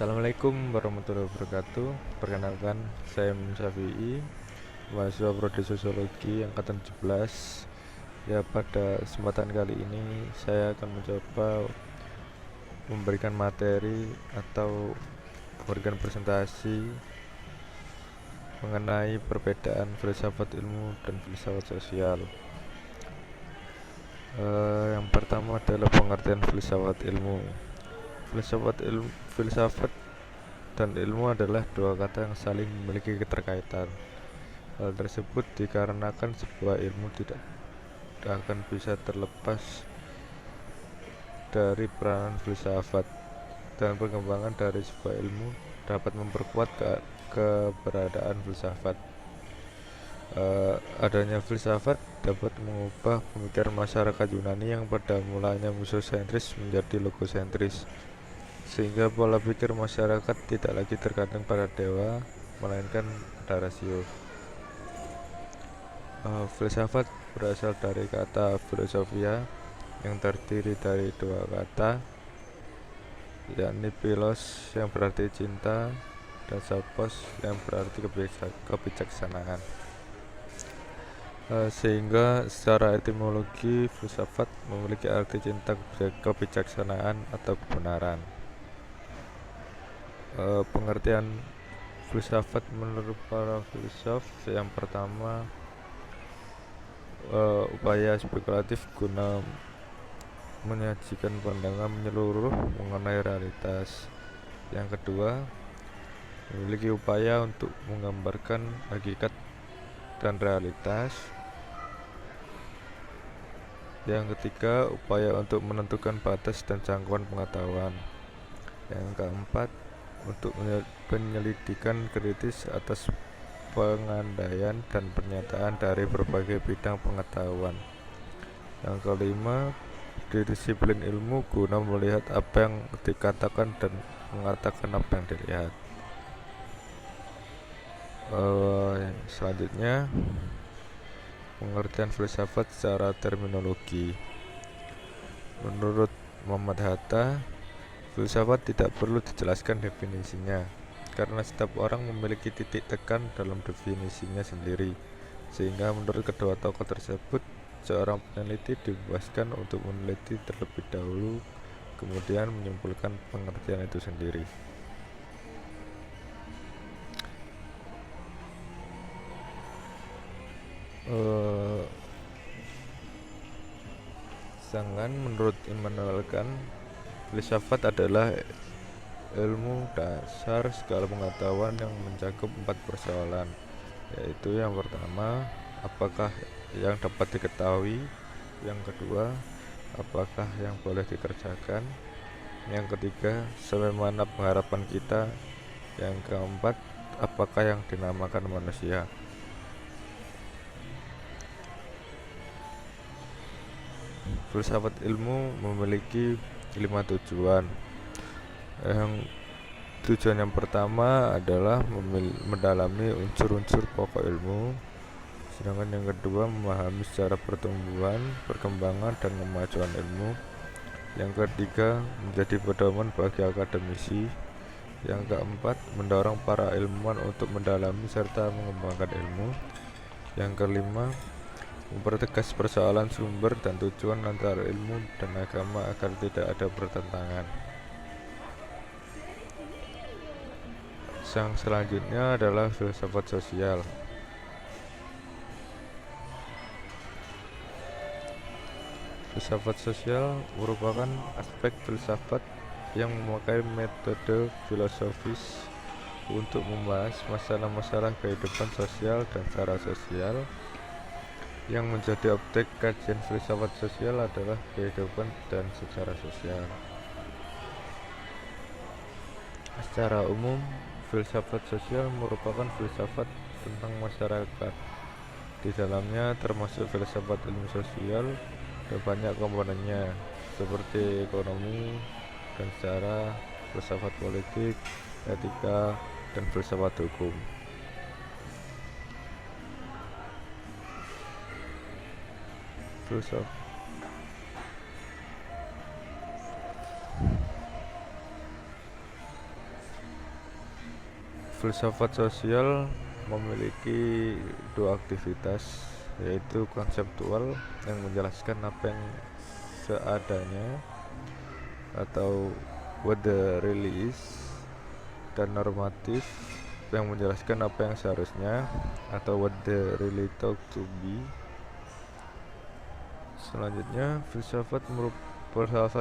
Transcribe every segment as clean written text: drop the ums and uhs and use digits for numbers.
Assalamualaikum warahmatullahi wabarakatuh. Perkenalkan, saya Syafi'i, mahasiswa Prodi Sosiologi angkatan 17. Ya, pada kesempatan kali ini saya akan mencoba memberikan materi atau memberikan presentasi mengenai perbedaan filsafat ilmu dan filsafat sosial. Yang pertama adalah pengertian filsafat ilmu. Filsafat dan ilmu adalah dua kata yang saling memiliki keterkaitan. Hal tersebut dikarenakan sebuah ilmu tidak akan bisa terlepas dari peranan filsafat, dan pengembangan dari sebuah ilmu dapat memperkuat keberadaan filsafat. Adanya filsafat dapat mengubah pemikiran masyarakat Yunani yang pada mulanya misosentris menjadi logosentris, sehingga pola pikir masyarakat tidak lagi tergantung pada dewa, melainkan pada rasio. Filsafat berasal dari kata filosofia yang terdiri dari dua kata, yakni philos yang berarti cinta dan sophos yang berarti kebijaksanaan. Sehingga secara etimologi filsafat memiliki arti cinta, kebijaksanaan atau kebenaran. Pengertian filsafat menurut para filsuf yang pertama, upaya spekulatif guna menyajikan pandangan menyeluruh mengenai realitas. Yang kedua, memiliki upaya untuk menggambarkan hakikat dan realitas. Yang ketiga, upaya untuk menentukan batas dan jangkauan pengetahuan. Yang keempat, untuk penyelidikan kritis atas pengandaian dan pernyataan dari berbagai bidang pengetahuan. Yang kelima, disiplin ilmu guna melihat apa yang dikatakan dan mengatakan apa yang dilihat. Selanjutnya, pengertian filsafat secara terminologi. Menurut Muhammad Hatta, filsafat tidak perlu dijelaskan definisinya, karena setiap orang memiliki titik tekan dalam definisinya sendiri, sehingga menurut kedua tokoh tersebut, seorang peneliti dibebaskan untuk meneliti terlebih dahulu, kemudian menyimpulkan pengertian itu sendiri. Sedangkan menurut Immanuel Kant, filsafat adalah ilmu dasar segala pengetahuan yang mencakup 4 persoalan, yaitu yang pertama, apakah yang dapat diketahui, yang kedua, apakah yang boleh dikerjakan, yang ketiga, sebagaimana pengharapan kita, yang keempat, apakah yang dinamakan manusia. Filsafat ilmu memiliki 5 tujuan. Tujuan yang pertama adalah mendalami unsur-unsur pokok ilmu, sedangkan yang kedua memahami secara pertumbuhan, perkembangan, dan kemajuan ilmu. Yang ketiga, menjadi pedoman bagi akademisi. Yang keempat, mendorong para ilmuwan untuk mendalami serta mengembangkan ilmu. Yang kelima, mempertegas persoalan sumber dan tujuan antara ilmu dan agama agar tidak ada pertentangan. Yang selanjutnya adalah filsafat sosial. Filsafat sosial merupakan aspek filsafat yang memakai metode filosofis untuk membahas masalah-masalah kehidupan sosial dan secara sosial. Yang menjadi objek kajian filsafat sosial adalah kehidupan dan secara sosial. Secara umum, filsafat sosial merupakan filsafat tentang masyarakat. Di dalamnya termasuk filsafat ilmu sosial dan banyak komponennya, seperti ekonomi dan sejarah, filsafat politik, etika, dan filsafat hukum. Filsafat sosial memiliki dua aktivitas, yaitu konseptual yang menjelaskan apa yang seadanya atau what the really is, dan normatif yang menjelaskan apa yang seharusnya atau what the really ought to be. Selanjutnya, filsafat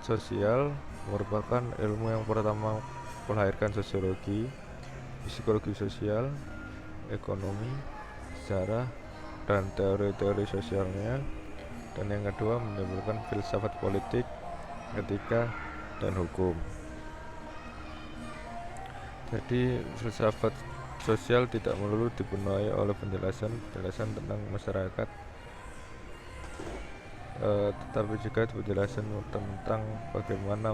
sosial merupakan ilmu yang pertama melahirkan sosiologi, psikologi sosial, ekonomi, sejarah, dan teori-teori sosialnya, dan yang kedua menimbulkan filsafat politik, etika, dan hukum. Jadi filsafat sosial tidak melulu dipenuhi oleh penjelasan tentang masyarakat, tetapi juga penjelasan tentang bagaimana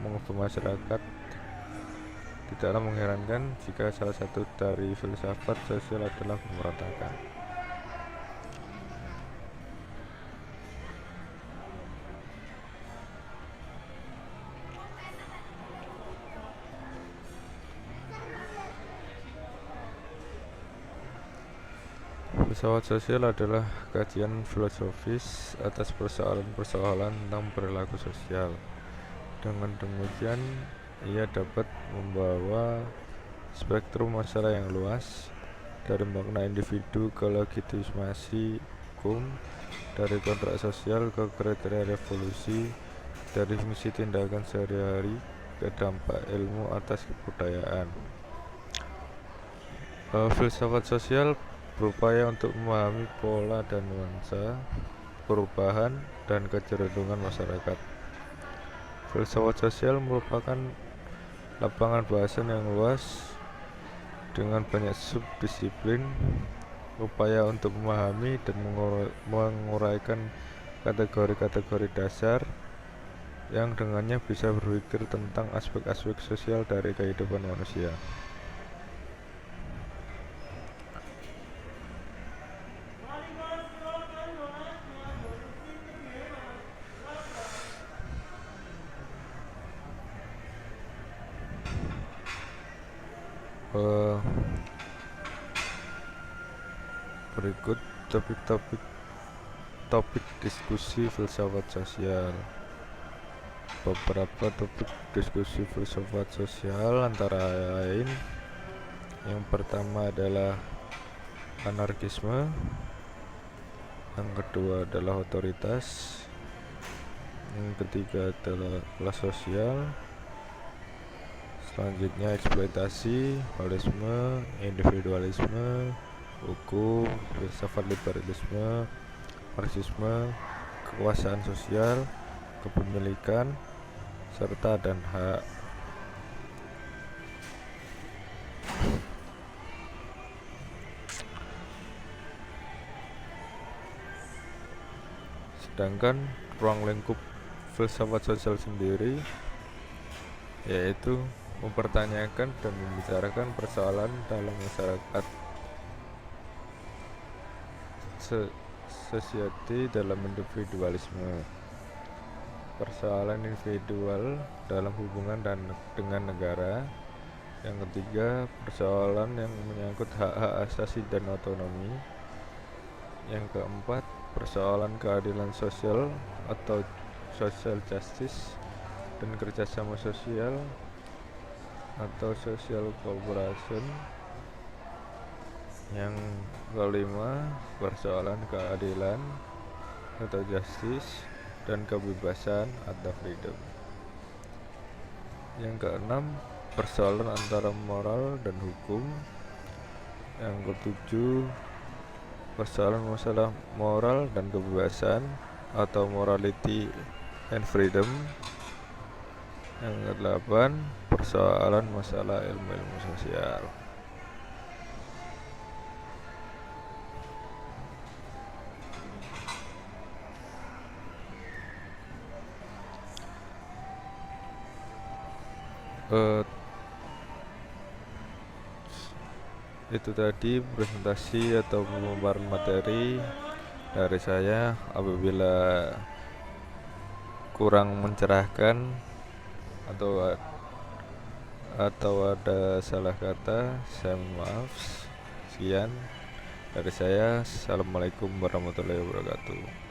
mengubah masyarakat. Tidaklah mengherankan jika salah satu dari filsafat sosial adalah pemberontakan. Filsafat sosial adalah kajian filosofis atas persoalan-persoalan tentang perilaku sosial. Dengan demikian, ia dapat membawa spektrum masalah yang luas, dari makna individu ke legitimasi hukum, dari kontrak sosial ke kriteria revolusi, dari fungsi tindakan sehari-hari ke dampak ilmu atas kebudayaan. Filsafat sosial berupaya untuk memahami pola dan nuansa perubahan dan kecenderungan masyarakat. Filsafat sosial merupakan lapangan bahasan yang luas dengan banyak subdisiplin, upaya untuk memahami dan menguraikan kategori-kategori dasar yang dengannya bisa berpikir tentang aspek-aspek sosial dari kehidupan manusia. Berikut topik diskusi filsafat sosial. Beberapa topik diskusi filsafat sosial antara lain, yang pertama adalah anarkisme, yang kedua adalah otoritas, yang ketiga adalah kelas sosial, selanjutnya eksploitasi, holisme, individualisme, hukum, filsafat liberalisme, marxisme, kekuasaan sosial, kepemilikan, serta dan hak. Sedangkan ruang lingkup filsafat sosial sendiri yaitu mempertanyakan dan membicarakan persoalan dalam masyarakat, society dalam individualisme, persoalan individual dalam hubungan dengan negara. Yang ketiga, persoalan yang menyangkut hak-hak asasi dan otonomi. Yang keempat, persoalan keadilan sosial atau social justice dan kerjasama sosial atau social cooperation. Yang kelima, persoalan keadilan atau justice dan kebebasan atau freedom. Yang keenam, persoalan antara moral dan hukum. Yang ketujuh, persoalan masalah moral dan kebebasan atau morality and freedom. Yang kedelapan, persoalan masalah ilmu-ilmu sosial. Itu tadi presentasi atau pemaparan materi dari saya. Apabila kurang mencerahkan atau atau ada salah kata, saya mohon maaf. Sekian dari saya. Assalamualaikum warahmatullahi wabarakatuh.